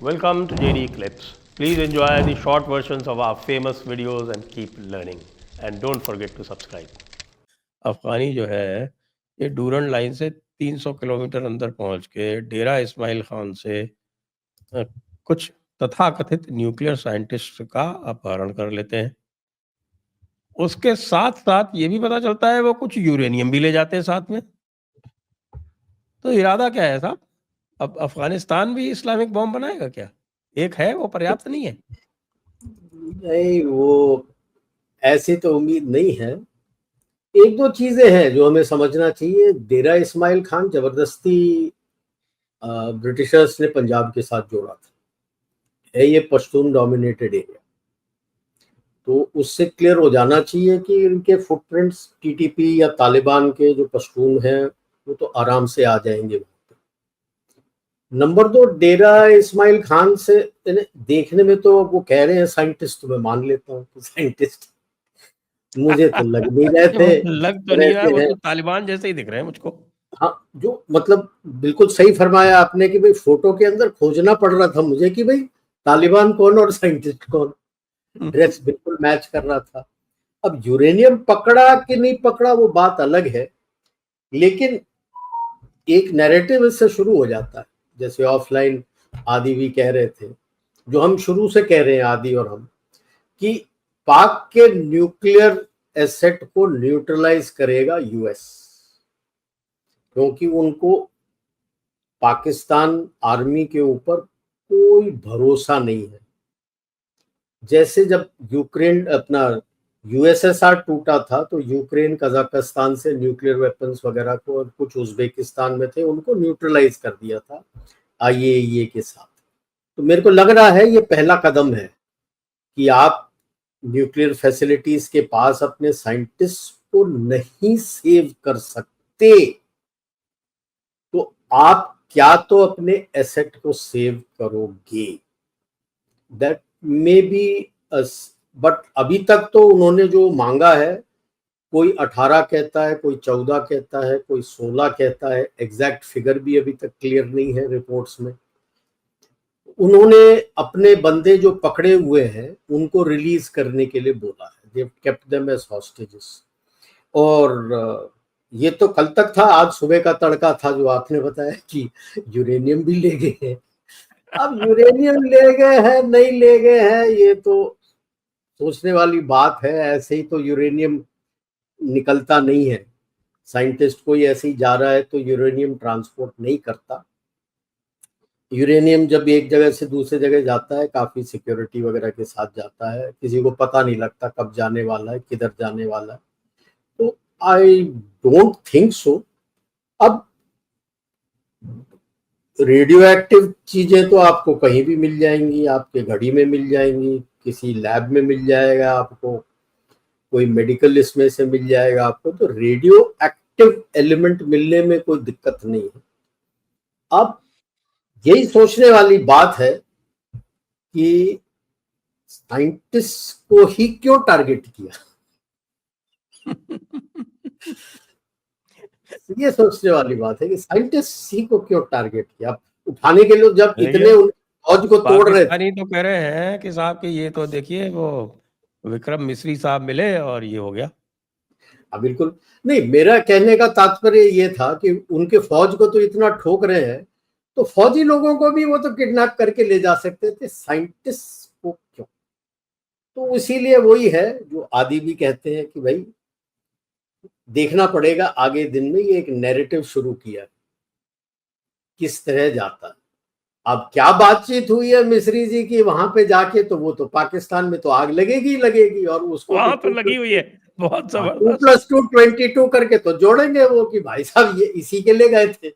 Welcome to JD Clips. Please enjoy the short versions of our famous videos and keep learning. And don't forget to subscribe. अफगानी जो है ये Durand line से 300 kilometre अंदर पहुंच के डेरा इस्माइल खान से कुछ तथाकथित न्यूक्लियर साइंटिस्ट का अपहरण कर लेते हैं। उसके साथ साथ ये भी पता चलता है वो कुछ यूरेनियम भी ले जाते हैं साथ में। तो इरादा क्या है साहब? अब अफगानिस्तान भी इस्लामिक बॉम्ब बनाएगा क्या? एक है वो पर्याप्त नहीं है? नहीं, वो ऐसी तो उम्मीद नहीं है। एक दो चीजें हैं जो हमें समझना चाहिए। डेरा इस्माइल खान जबरदस्ती ब्रिटिशर्स ने पंजाब के साथ जोड़ा था। ये पश्तून डोमिनेटेड एरिया, तो उससे क्लियर हो जाना चाहिए कि इनके फुटप्रिंट्स टीटीपी या तालिबान के जो पश्तून हैं वो तो आराम से आ जाएंगे। नंबर 2, डेरा इस्माइल खान से देखने में तो वो कह रहे हैं साइंटिस्ट, तो मैं मान लेता हूँ कि साइंटिस्ट मुझे तो लग नहीं रहे थे। लग तो नहीं रहा, वो तो तालिबान जैसे ही दिख रहे हैं मुझको। हाँ, जो मतलब बिल्कुल सही फरमाया आपने कि भाई फोटो के अंदर खोजना पड़ रहा था मुझे कि भाई तालिबान कौन और साइंटिस्ट कौन। ड्रेस बिल्कुल मैच कर रहा था। अब यूरेनियम पकड़ा कि नहीं पकड़ा वो बात अलग है, लेकिन एक नैरेटिव इससे शुरू हो जाता है। जैसे ऑफलाइन आदि भी कह रहे थे, जो हम शुरू से कह रहे हैं आदि और हम, कि पाक के न्यूक्लियर एसेट को न्यूट्रलाइज करेगा यूएस, क्योंकि उनको पाकिस्तान आर्मी के ऊपर कोई भरोसा नहीं है। जैसे जब यूक्रेन अपना यूएसएसआर टूटा था तो यूक्रेन कजाकिस्तान से न्यूक्लियर वेपन्स वगैरह को, और कुछ उज्बेकिस्तान में थे, उनको न्यूट्रलाइज कर दिया था आईएईए के साथ। तो मेरे को लग रहा है ये पहला कदम है कि आप न्यूक्लियर फैसिलिटीज के पास अपने साइंटिस्ट को नहीं सेव कर सकते, तो आप क्या तो अपने एसेट को सेव करोगे। दैट मे बी, बट अभी तक तो उन्होंने जो मांगा है, कोई 18 कहता है, कोई 14 कहता है, कोई 16 कहता है। एग्जैक्ट फिगर भी अभी तक क्लियर नहीं है रिपोर्ट्स में। उन्होंने अपने बंदे जो पकड़े हुए हैं उनको रिलीज करने के लिए बोला है। They kept them as hostages. और ये तो कल तक था, आज सुबह का तड़का था जो आपने बताया कि यूरेनियम भी ले गए हैं। अब यूरेनियम ले गए हैं नहीं ले गए हैं ये तो सोचने वाली बात है। ऐसे ही तो यूरेनियम निकलता नहीं है। साइंटिस्ट कोई ऐसे ही जा रहा है तो यूरेनियम ट्रांसपोर्ट नहीं करता। यूरेनियम जब एक जगह से दूसरी जगह जाता है काफी सिक्योरिटी वगैरह के साथ जाता है, किसी को पता नहीं लगता कब जाने वाला है, किधर जाने वाला है। तो आई डोंट थिंक सो। अब रेडियो एक्टिव चीजें तो आपको कहीं भी मिल जाएंगी, आपके घड़ी में मिल जाएंगी, किसी लैब में मिल जाएगा आपको, कोई मेडिकल इसमें से मिल जाएगा आपको। तो रेडियो एक्टिव एलिमेंट मिलने में कोई दिक्कत नहीं है। अब यही सोचने वाली बात है कि साइंटिस्ट को ही क्यों टारगेट किया। ये सोचने वाली बात है कि साइंटिस्ट ही को क्यों टारगेट किया। उठाने के लिए जब इतने फौज को तोड़ रहे थे, तो कह रहे हैं कि साहब कि ये तो देखिए वो विक्रम मिश्री साहब मिले और ये हो गया। बिल्कुल नहीं, मेरा कहने का तात्पर्य ये था कि उनके फौज को तो इतना ठोक रहे हैं तो फौजी लोगों को भी वो तो किडनैप करके ले जा सकते थे, साइंटिस्ट को क्यों। तो इसीलिए वही है जो आदि भी कहते हैं कि भाई देखना पड़ेगा आगे दिन में। ये एक नैरेटिव शुरू किया, किस तरह जाता है। अब क्या बातचीत हुई है मिश्री जी की वहां पे जाके, तो वो तो पाकिस्तान में तो आग लगेगी लगेगी, और उसको वहां तो लगी हुई है बहुत जबरदस्त। 2+2 22 करके तो जोड़ेंगे वो कि भाई साहब ये इसी के लिए गए थे।